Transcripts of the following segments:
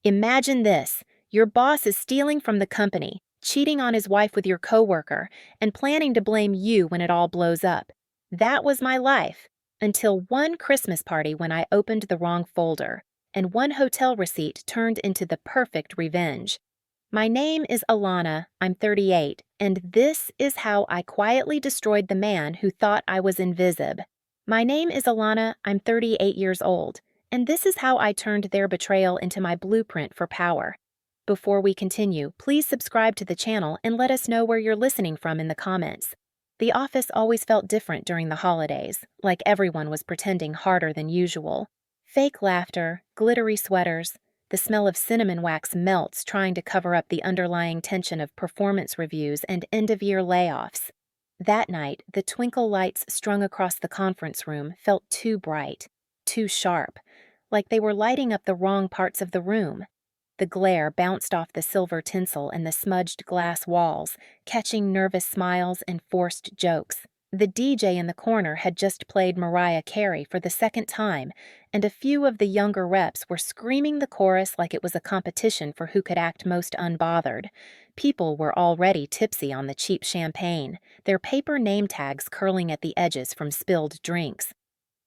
Imagine this. Your boss is stealing from the company, cheating on his wife with your coworker, and planning to blame you when it all blows up. That was my life. Until one Christmas party when I opened the wrong folder, and one hotel receipt turned into the perfect revenge. My name is Alana, I'm 38, and this is how I quietly destroyed the man who thought I was invisible. My name is Alana, I'm 38 years old, and this is how I turned their betrayal into my blueprint for power. Before we continue, please subscribe to the channel and let us know where you're listening from in the comments. The office always felt different during the holidays, like everyone was pretending harder than usual. Fake laughter, glittery sweaters, the smell of cinnamon wax melts trying to cover up the underlying tension of performance reviews and end-of-year layoffs. That night, the twinkle lights strung across the conference room felt too bright, too sharp, like they were lighting up the wrong parts of the room. The glare bounced off the silver tinsel and the smudged glass walls, catching nervous smiles and forced jokes. The DJ in the corner had just played Mariah Carey for the second time, and a few of the younger reps were screaming the chorus like it was a competition for who could act most unbothered. People were already tipsy on the cheap champagne, their paper name tags curling at the edges from spilled drinks.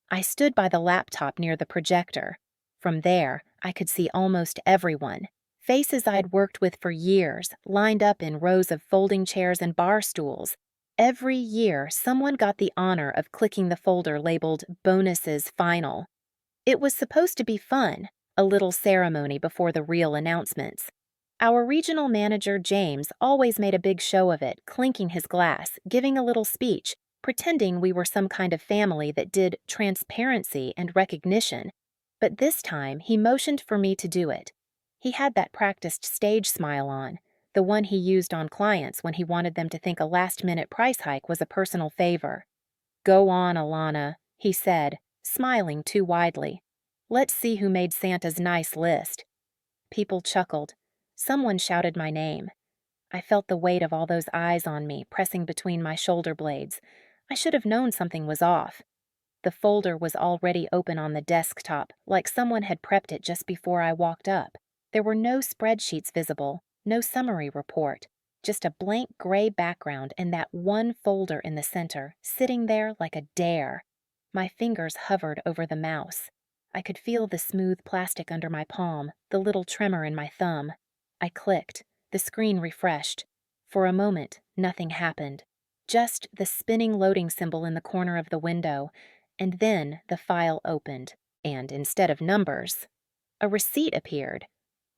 I stood by the laptop near the projector. From there, I could see almost everyone. Faces I'd worked with for years, lined up in rows of folding chairs and bar stools. Every year, someone got the honor of clicking the folder labeled Bonuses Final. It was supposed to be fun, a little ceremony before the real announcements. Our regional manager, James, always made a big show of it, clinking his glass, giving a little speech, pretending we were some kind of family that did transparency and recognition. But this time, he motioned for me to do it. He had that practiced stage smile on, the one he used on clients when he wanted them to think a last-minute price hike was a personal favor. "Go on, Alana," he said, smiling too widely. "Let's see who made Santa's nice list." People chuckled. Someone shouted my name. I felt the weight of all those eyes on me, pressing between my shoulder blades. I should have known something was off. The folder was already open on the desktop, like someone had prepped it just before I walked up. There were no spreadsheets visible, no summary report, just a blank gray background and that one folder in the center, sitting there like a dare. My fingers hovered over the mouse. I could feel the smooth plastic under my palm, the little tremor in my thumb. I clicked. The screen refreshed. For a moment, nothing happened. Just the spinning loading symbol in the corner of the window, and then the file opened, and instead of numbers, a receipt appeared.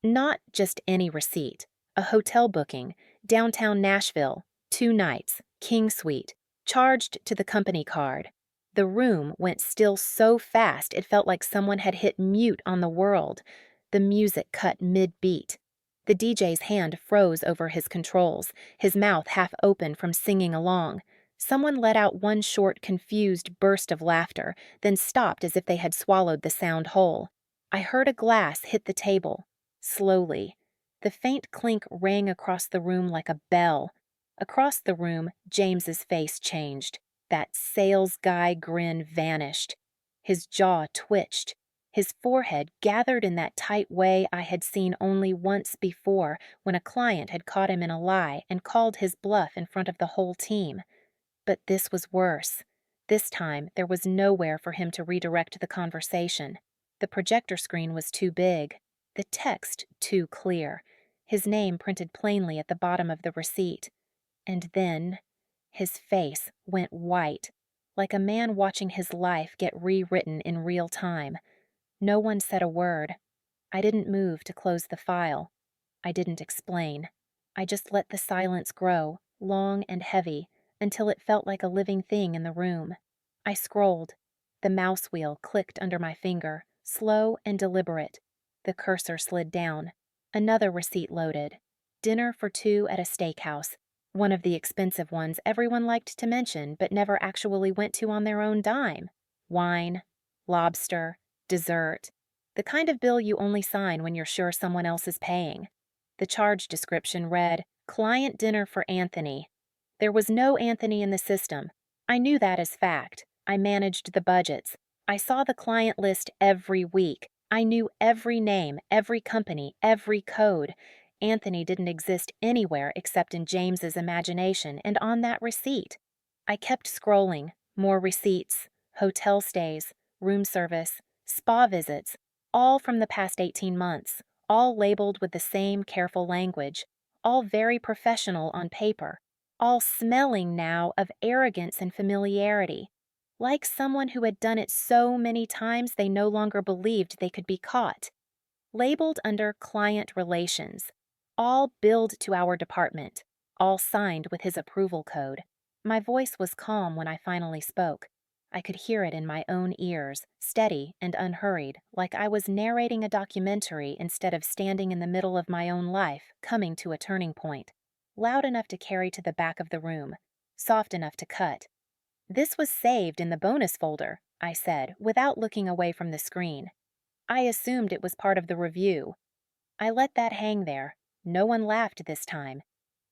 Not just any receipt, a hotel booking, downtown Nashville, 2 nights, King Suite, charged to the company card. The room went still so fast it felt like someone had hit mute on the world. The music cut mid-beat. The DJ's hand froze over his controls, his mouth half open from singing along. Someone let out one short, confused burst of laughter, then stopped as if they had swallowed the sound whole. I heard a glass hit the table. Slowly. The faint clink rang across the room like a bell. Across the room, James's face changed. That sales guy grin vanished. His jaw twitched. His forehead gathered in that tight way I had seen only once before when a client had caught him in a lie and called his bluff in front of the whole team. But this was worse. This time, there was nowhere for him to redirect the conversation. The projector screen was too big. The text too clear. His name printed plainly at the bottom of the receipt. And then, his face went white, like a man watching his life get rewritten in real time. No one said a word. I didn't move to close the file. I didn't explain. I just let the silence grow, long and heavy, until it felt like a living thing in the room. I scrolled. The mouse wheel clicked under my finger, slow and deliberate. The cursor slid down. Another receipt loaded. Dinner for 2 at a steakhouse, one of the expensive ones everyone liked to mention but never actually went to on their own dime. Wine, lobster, dessert. The kind of bill you only sign when you're sure someone else is paying. The charge description read, "Client dinner for Anthony." There was no Anthony in the system. I knew that as fact. I managed the budgets. I saw the client list every week. I knew every name, every company, every code. Anthony didn't exist anywhere except in James's imagination and on that receipt. I kept scrolling, more receipts, hotel stays, room service, spa visits, all from the past 18 months, all labeled with the same careful language, all very professional on paper, all smelling now of arrogance and familiarity, like someone who had done it so many times they no longer believed they could be caught. Labeled under client relations, all billed to our department, all signed with his approval code. My voice was calm when I finally spoke. I could hear it in my own ears, steady and unhurried, like I was narrating a documentary instead of standing in the middle of my own life, coming to a turning point. Loud enough to carry to the back of the room, soft enough to cut. "This was saved in the bonus folder," I said, without looking away from the screen. I assumed it was part of the review. I let that hang there. No one laughed this time.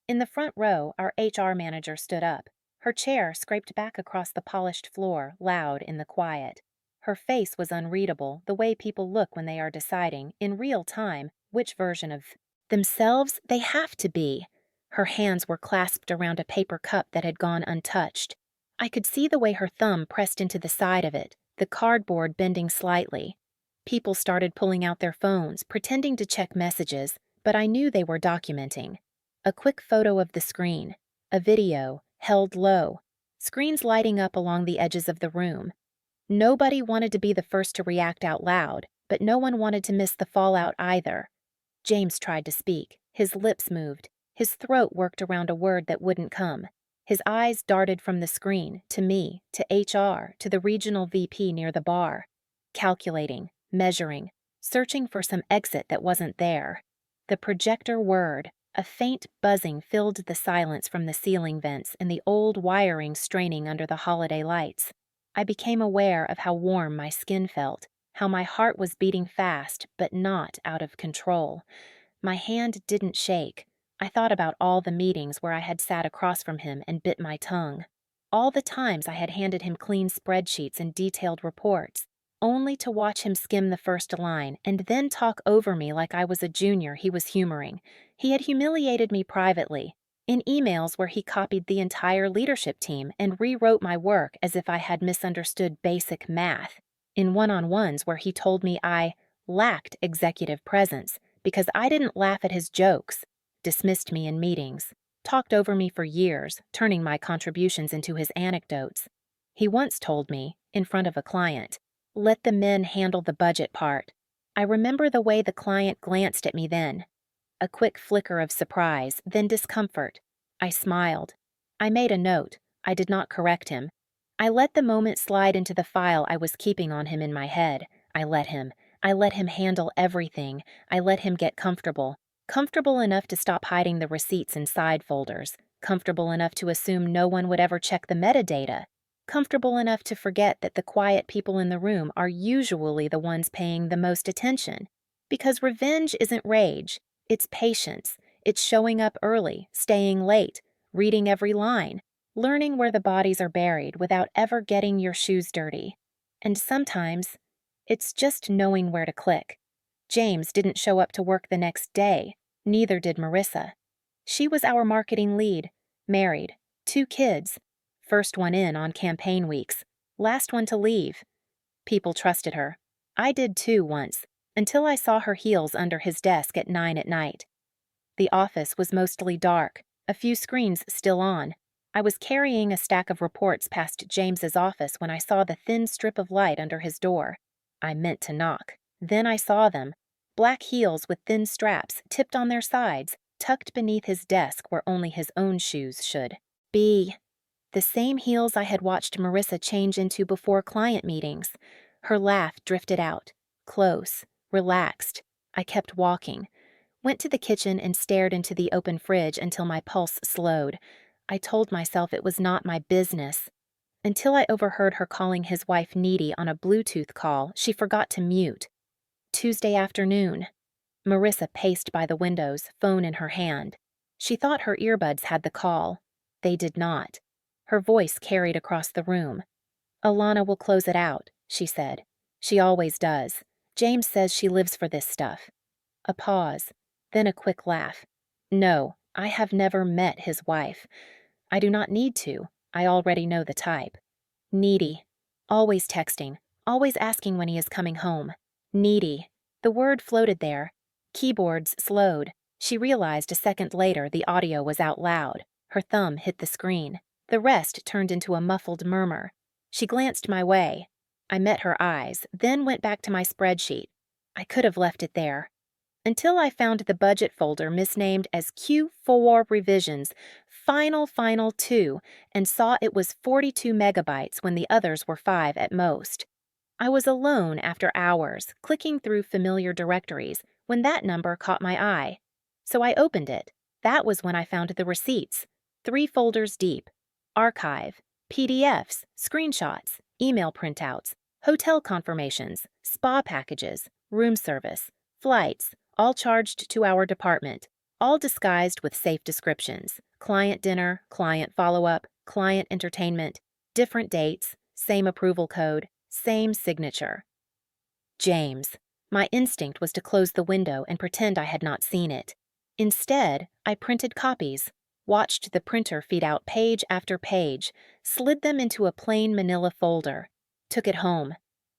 In the front row, our HR manager stood up. Her chair scraped back across the polished floor, loud in the quiet. Her face was unreadable, the way people look when they are deciding, in real time, which version of themselves they have to be. Her hands were clasped around a paper cup that had gone untouched. I could see the way her thumb pressed into the side of it, the cardboard bending slightly. People started pulling out their phones, pretending to check messages, but I knew they were documenting. A quick photo of the screen, a video, held low, screens lighting up along the edges of the room. Nobody wanted to be the first to react out loud, but no one wanted to miss the fallout either. James tried to speak. His lips moved. His throat worked around a word that wouldn't come. His eyes darted from the screen, to me, to HR, to the regional VP near the bar. Calculating, measuring, searching for some exit that wasn't there. The projector whirred. A faint buzzing filled the silence from the ceiling vents and the old wiring straining under the holiday lights. I became aware of how warm my skin felt, how my heart was beating fast, but not out of control. My hand didn't shake. I thought about all the meetings where I had sat across from him and bit my tongue. All the times I had handed him clean spreadsheets and detailed reports, only to watch him skim the first line and then talk over me like I was a junior he was humoring. He had humiliated me privately, in emails where he copied the entire leadership team and rewrote my work as if I had misunderstood basic math, in one-on-ones where he told me I lacked executive presence because I didn't laugh at his jokes, dismissed me in meetings, talked over me for years, turning my contributions into his anecdotes. He once told me, in front of a client, "Let the men handle the budget part." I remember the way the client glanced at me then. A quick flicker of surprise, then discomfort. I smiled. I made a note. I did not correct him. I let the moment slide into the file I was keeping on him in my head. I let him. I let him handle everything. I let him get comfortable. Comfortable enough to stop hiding the receipts in side folders. Comfortable enough to assume no one would ever check the metadata. Comfortable enough to forget that the quiet people in the room are usually the ones paying the most attention. Because revenge isn't rage. It's patience. It's showing up early, staying late, reading every line, learning where the bodies are buried without ever getting your shoes dirty. And sometimes, it's just knowing where to click. James didn't show up to work the next day. Neither did Marissa. She was our marketing lead, married, 2 kids, first one in on campaign weeks, last one to leave. People trusted her. I did too once, until I saw her heels under his desk at 9 at night. The office was mostly dark, a few screens still on. I was carrying a stack of reports past James's office when I saw the thin strip of light under his door. I meant to knock. Then I saw them. Black heels with thin straps, tipped on their sides, tucked beneath his desk where only his own shoes should be. The same heels I had watched Marissa change into before client meetings. Her laugh drifted out. Close. Relaxed. I kept walking. Went to the kitchen and stared into the open fridge until my pulse slowed. I told myself it was not my business. Until I overheard her calling his wife needy on a Bluetooth call she forgot to mute. Tuesday afternoon. Marissa paced by the windows, phone in her hand. She thought her earbuds had the call. They did not. Her voice carried across the room. "Alana will close it out," she said. "She always does. James says she lives for this stuff. A pause, then a quick laugh. No, I have never met his wife. I do not need to. I already know the type. Needy. Always texting. Always asking when he is coming home. Needy. The word floated there. Keyboards slowed. She realized a second later the audio was out loud. Her thumb hit the screen. The rest turned into a muffled murmur. She glanced my way. I met her eyes, then went back to my spreadsheet. I could have left it there. Until I found the budget folder misnamed as Q4 Revisions, Final 2, and saw it was 42 megabytes when the others were 5 at most. I was alone after hours, clicking through familiar directories, when that number caught my eye. So I opened it. That was when I found the receipts. 3 folders deep. Archive, PDFs, screenshots, email printouts, hotel confirmations, spa packages, room service, flights, all charged to our department, all disguised with safe descriptions. Client dinner, client follow-up, client entertainment, different dates, same approval code, same signature. James. My instinct was to close the window and pretend I had not seen it. Instead, I printed copies, watched the printer feed out page after page, slid them into a plain manila folder, took it home.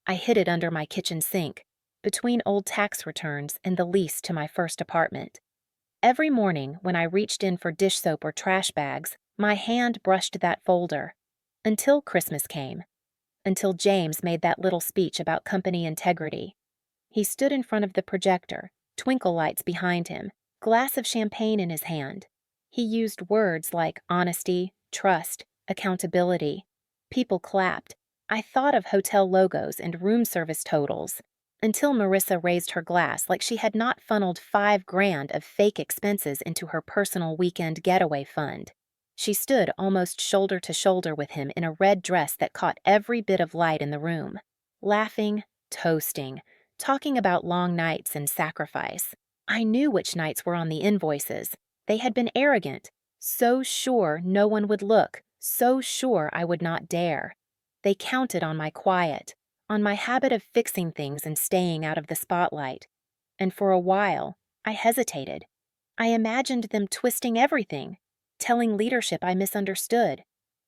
I hid it under my kitchen sink, between old tax returns and the lease to my first apartment. Every morning when I reached in for dish soap or trash bags, my hand brushed that folder. Until Christmas came. Until James made that little speech about company integrity. He stood in front of the projector, twinkle lights behind him, glass of champagne in his hand. He used words like honesty, trust, accountability. People clapped. I thought of hotel logos and room service totals. Until Marissa raised her glass like she had not funneled $5,000 of fake expenses into her personal weekend getaway fund. She stood almost shoulder to shoulder with him in a red dress that caught every bit of light in the room, laughing, toasting, talking about long nights and sacrifice. I knew which nights were on the invoices. They had been arrogant, so sure no one would look, so sure I would not dare. They counted on my quiet, on my habit of fixing things and staying out of the spotlight. And for a while, I hesitated. I imagined them twisting everything, telling leadership I misunderstood,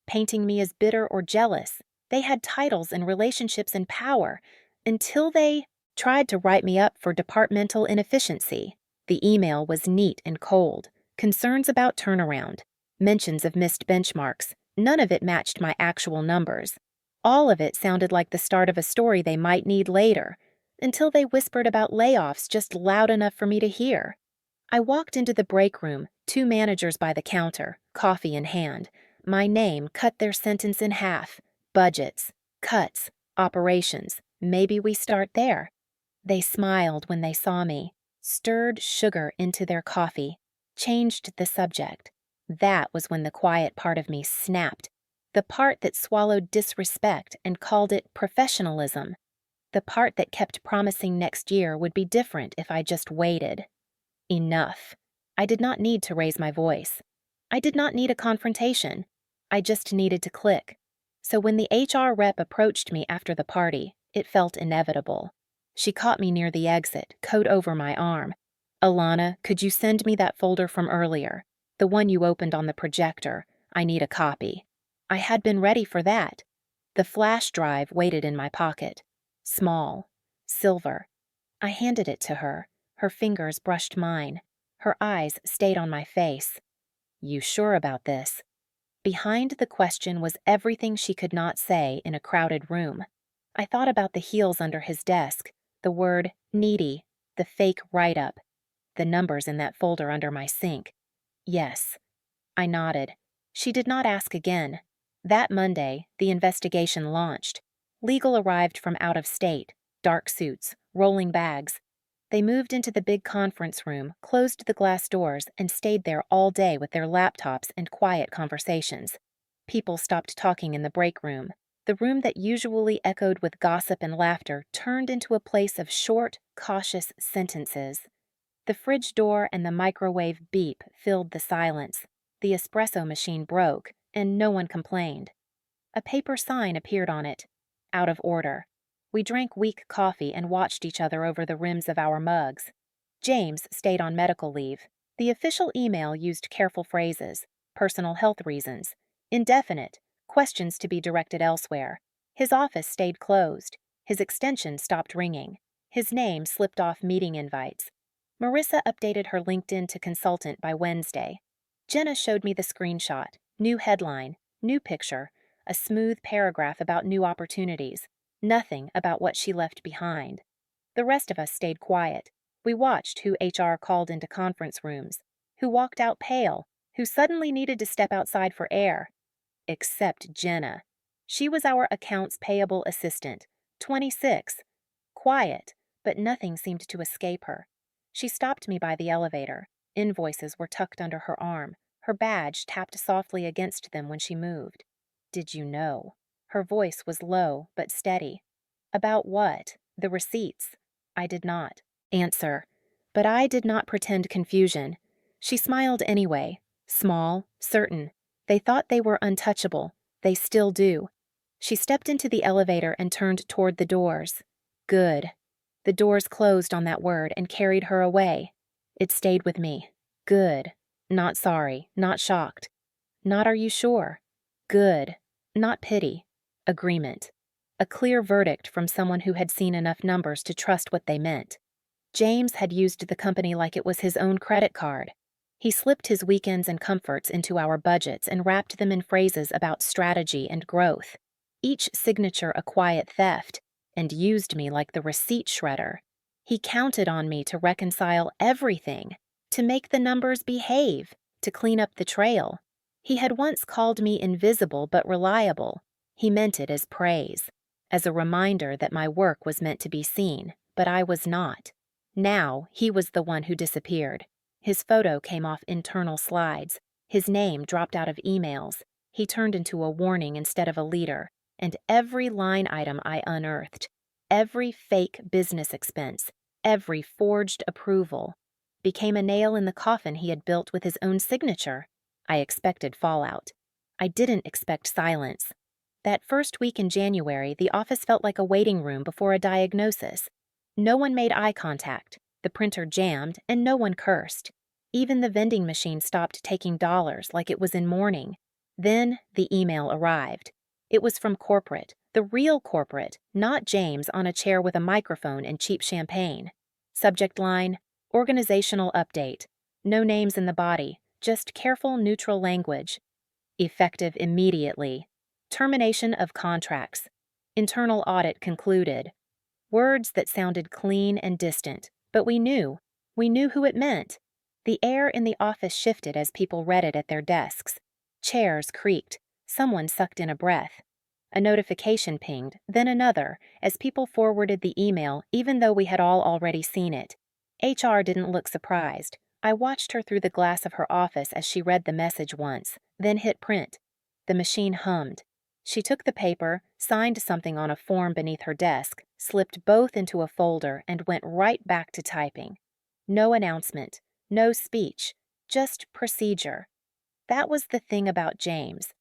painting me as bitter or jealous. They had titles and relationships and power, until they tried to write me up for departmental inefficiency. The email was neat and cold, concerns about turnaround, mentions of missed benchmarks. None of it matched my actual numbers. All of it sounded like the start of a story they might need later, until they whispered about layoffs just loud enough for me to hear. I walked into the break room, 2 managers by the counter, coffee in hand. My name cut their sentence in half. Budgets, cuts, operations. Maybe we start there. They smiled when they saw me, stirred sugar into their coffee, changed the subject. That was when the quiet part of me snapped, the part that swallowed disrespect and called it professionalism, the part that kept promising next year would be different if I just waited. Enough. I did not need to raise my voice. I did not need a confrontation. I just needed to click. So when the HR rep approached me after the party, it felt inevitable. She caught me near the exit, coat over my arm. "Alana, could you send me that folder from earlier? The one you opened on the projector. I need a copy." I had been ready for that. The flash drive waited in my pocket. Small. Silver. I handed it to her. Her fingers brushed mine. Her eyes stayed on my face. "You sure about this?" Behind the question was everything she could not say in a crowded room. I thought about the heels under his desk, the word needy, the fake write-up, the numbers in that folder under my sink. Yes. I nodded. She did not ask again. That Monday, the investigation launched. Legal arrived from out of state, dark suits, rolling bags. They moved into the big conference room, closed the glass doors, and stayed there all day with their laptops and quiet conversations. People stopped talking in the break room. The room that usually echoed with gossip and laughter turned into a place of short, cautious sentences. The fridge door and the microwave beep filled the silence. The espresso machine broke, and no one complained. A paper sign appeared on it. Out of order. We drank weak coffee and watched each other over the rims of our mugs. James stayed on medical leave. The official email used careful phrases, personal health reasons, indefinite, questions to be directed elsewhere. His office stayed closed. His extension stopped ringing. His name slipped off meeting invites. Marissa updated her LinkedIn to consultant by Wednesday. Jenna showed me the screenshot, new headline, new picture, a smooth paragraph about new opportunities, nothing about what she left behind. The rest of us stayed quiet. We watched who HR called into conference rooms, who walked out pale, who suddenly needed to step outside for air. Except Jenna. She was our accounts payable assistant, 26. Quiet, but nothing seemed to escape her. She stopped me by the elevator. Invoices were tucked under her arm. Her badge tapped softly against them when she moved. "Did you know?" Her voice was low but steady. "About what? The receipts?" I did not answer, but I did not pretend confusion. She smiled anyway, small, certain. They thought they were untouchable. They still do. She stepped into the elevator and turned toward the doors. Good. The doors closed on that word and carried her away. It stayed with me. Good. Not sorry, not shocked. Not are you sure? Good. Not pity. Agreement. A clear verdict from someone who had seen enough numbers to trust what they meant. James had used the company like it was his own credit card. He slipped his weekends and comforts into our budgets and wrapped them in phrases about strategy and growth, each signature a quiet theft, and used me like the receipt shredder. He counted on me to reconcile everything, to make the numbers behave, to clean up the trail. He had once called me invisible but reliable. He meant it as praise, as a reminder that my work was meant to be seen, but I was not. Now he was the one who disappeared. His photo came off internal slides. His name dropped out of emails. He turned into a warning instead of a leader. And every line item I unearthed, every fake business expense, every forged approval, became a nail in the coffin he had built with his own signature. I expected fallout. I didn't expect silence. That first week in January, the office felt like a waiting room before a diagnosis. No one made eye contact, the printer jammed, and no one cursed. Even the vending machine stopped taking dollars like it was in mourning. Then the email arrived. It was from corporate, the real corporate, not James on a chair with a microphone and cheap champagne. Subject line, organizational update. No names in the body, just careful neutral language. Effective immediately. Termination of contracts. Internal audit concluded. Words that sounded clean and distant, but we knew. We knew who it meant. The air in the office shifted as people read it at their desks. Chairs creaked. Someone sucked in a breath. A notification pinged, then another, as people forwarded the email even though we had all already seen it. HR didn't look surprised. I watched her through the glass of her office as she read the message once, then hit print. The machine hummed. She took the paper, signed something on a form beneath her desk, slipped both into a folder, and went right back to typing. No announcement, no speech, just procedure. That was the thing about James.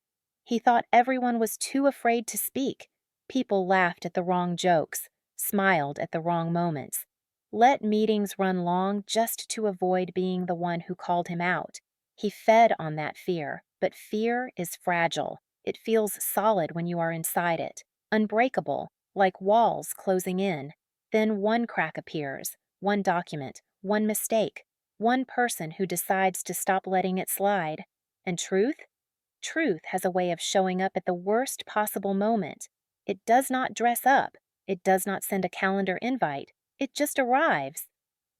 He thought everyone was too afraid to speak. People laughed at the wrong jokes, smiled at the wrong moments. Let meetings run long just to avoid being the one who called him out. He fed on that fear, but fear is fragile. It feels solid when you are inside it, unbreakable, like walls closing in. Then one crack appears, one document, one mistake, one person who decides to stop letting it slide. And truth? Truth has a way of showing up at the worst possible moment. It does not dress up. It does not send a calendar invite. It just arrives.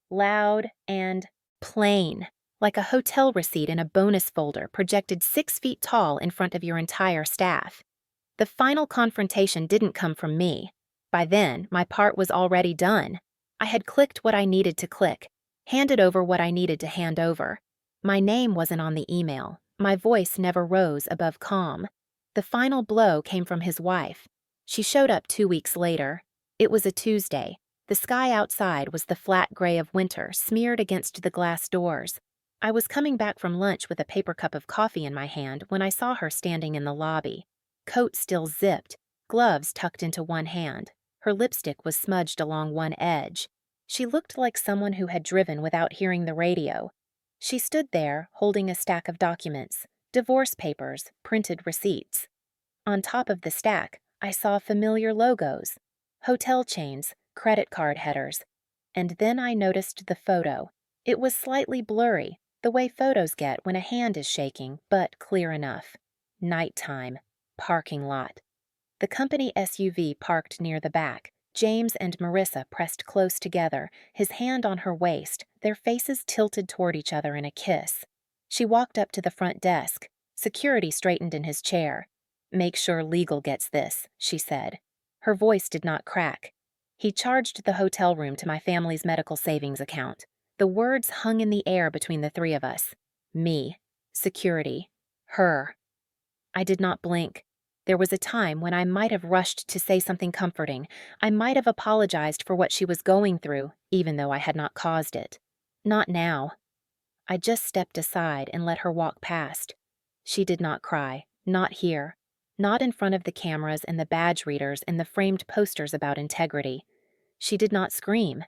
Loud and plain, like a hotel receipt in a bonus folder projected 6 feet tall in front of your entire staff. The final confrontation didn't come from me. By then, my part was already done. I had clicked what I needed to click, handed over what I needed to hand over. My name wasn't on the email. My voice never rose above calm. The final blow came from his wife. She showed up 2 weeks later. It was a Tuesday. The sky outside was the flat gray of winter smeared against the glass doors. I was coming back from lunch with a paper cup of coffee in my hand when I saw her standing in the lobby. Coat still zipped, gloves tucked into one hand. Her lipstick was smudged along one edge. She looked like someone who had driven without hearing the radio. She stood there, holding a stack of documents, divorce papers, printed receipts. On top of the stack, I saw familiar logos, hotel chains, credit card headers. And then I noticed the photo. It was slightly blurry, the way photos get when a hand is shaking, but clear enough. Nighttime. Parking lot. The company SUV parked near the back. James and Marissa pressed close together, his hand on her waist, their faces tilted toward each other in a kiss. She walked up to the front desk. Security straightened in his chair. "Make sure legal gets this," she said. Her voice did not crack. "He charged the hotel room to my family's medical savings account." The words hung in the air between the three of us. Me. Security. Her. I did not blink. There was a time when I might have rushed to say something comforting. I might have apologized for what she was going through, even though I had not caused it. Not now. I just stepped aside and let her walk past. She did not cry. Not here. Not in front of the cameras and the badge readers and the framed posters about integrity. She did not scream.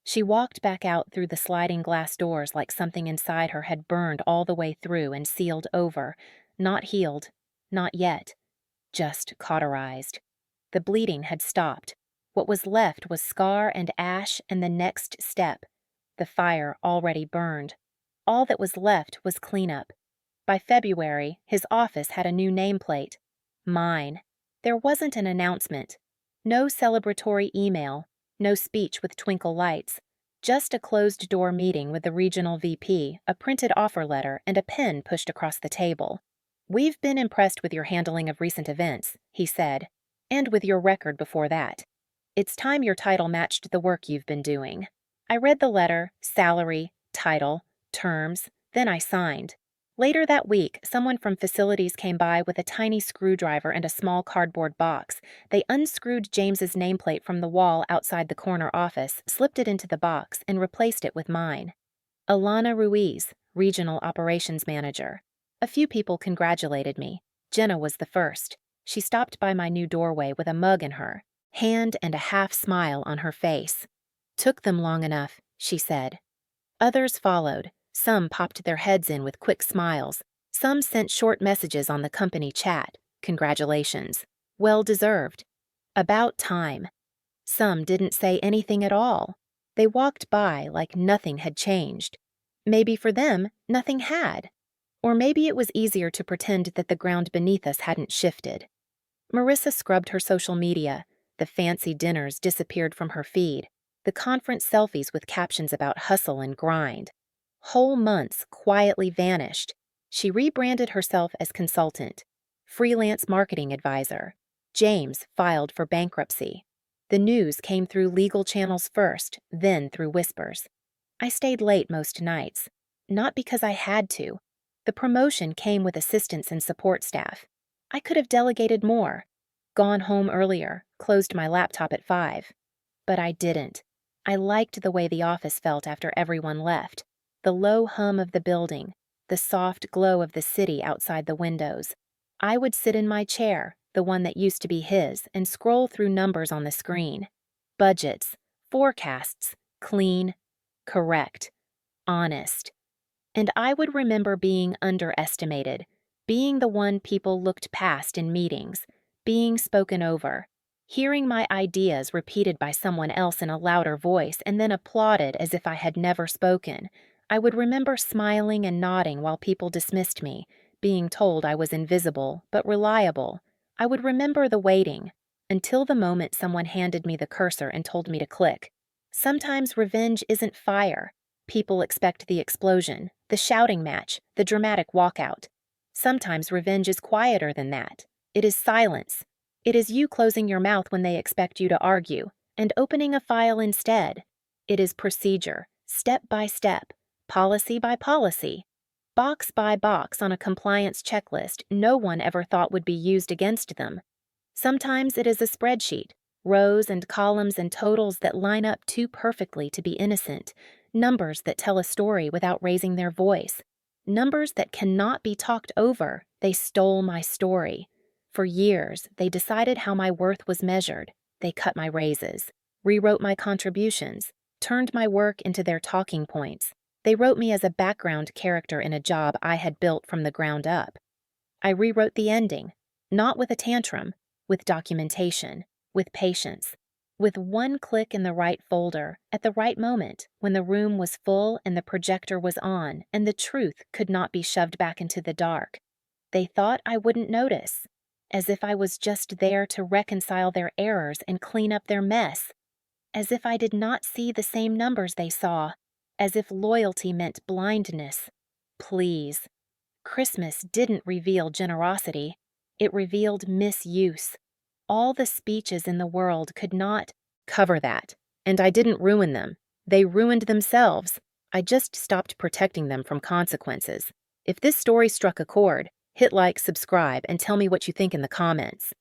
She walked back out through the sliding glass doors like something inside her had burned all the way through and sealed over. Not healed. Not yet. Just cauterized. The bleeding had stopped. What was left was scar and ash and the next step. The fire already burned. All that was left was cleanup. By February, his office had a new nameplate. Mine. There wasn't an announcement. No celebratory email. No speech with twinkle lights. Just a closed-door meeting with the regional VP, a printed offer letter, and a pen pushed across the table. "We've been impressed with your handling of recent events," he said, "and with your record before that. It's time your title matched the work you've been doing." I read the letter, salary, title, terms, then I signed. Later that week, someone from facilities came by with a tiny screwdriver and a small cardboard box. They unscrewed James's nameplate from the wall outside the corner office, slipped it into the box, and replaced it with mine. Alana Ruiz, Regional Operations Manager. A few people congratulated me. Jenna was the first. She stopped by my new doorway with a mug in her, hand and a half smile on her face. "Took them long enough," she said. Others followed. Some popped their heads in with quick smiles. Some sent short messages on the company chat. Congratulations. Well deserved. About time. Some didn't say anything at all. They walked by like nothing had changed. Maybe for them, nothing had. Or maybe it was easier to pretend that the ground beneath us hadn't shifted. Marissa scrubbed her social media. The fancy dinners disappeared from her feed. The conference selfies with captions about hustle and grind. Whole months quietly vanished. She rebranded herself as consultant, freelance marketing advisor. James filed for bankruptcy. The news came through legal channels first, then through whispers. I stayed late most nights. Not because I had to. The promotion came with assistants and support staff. I could have delegated more. Gone home earlier, closed my laptop at 5. But I didn't. I liked the way the office felt after everyone left. The low hum of the building, the soft glow of the city outside the windows. I would sit in my chair, the one that used to be his, and scroll through numbers on the screen. Budgets, forecasts, clean, correct, honest. And I would remember being underestimated, being the one people looked past in meetings, being spoken over, hearing my ideas repeated by someone else in a louder voice and then applauded as if I had never spoken. I would remember smiling and nodding while people dismissed me, being told I was invisible but reliable. I would remember the waiting, until the moment someone handed me the cursor and told me to click. Sometimes revenge isn't fire. People expect the explosion, the shouting match, the dramatic walkout. Sometimes revenge is quieter than that. It is silence. It is you closing your mouth when they expect you to argue, and opening a file instead. It is procedure, step by step, policy by policy, box by box on a compliance checklist no one ever thought would be used against them. Sometimes it is a spreadsheet, rows and columns and totals that line up too perfectly to be innocent, numbers that tell a story without raising their voice, numbers that cannot be talked over. They stole my story. For years, they decided how my worth was measured. They cut my raises, rewrote my contributions, turned my work into their talking points. They wrote me as a background character in a job I had built from the ground up. I rewrote the ending, not with a tantrum, with documentation, with patience, with one click in the right folder, at the right moment, when the room was full and the projector was on and the truth could not be shoved back into the dark. They thought I wouldn't notice, as if I was just there to reconcile their errors and clean up their mess, as if I did not see the same numbers they saw, as if loyalty meant blindness. Please. Christmas didn't reveal generosity, it revealed misuse. All the speeches in the world could not cover that, and I didn't ruin them. They ruined themselves. I just stopped protecting them from consequences. If this story struck a chord, hit like, subscribe, and tell me what you think in the comments.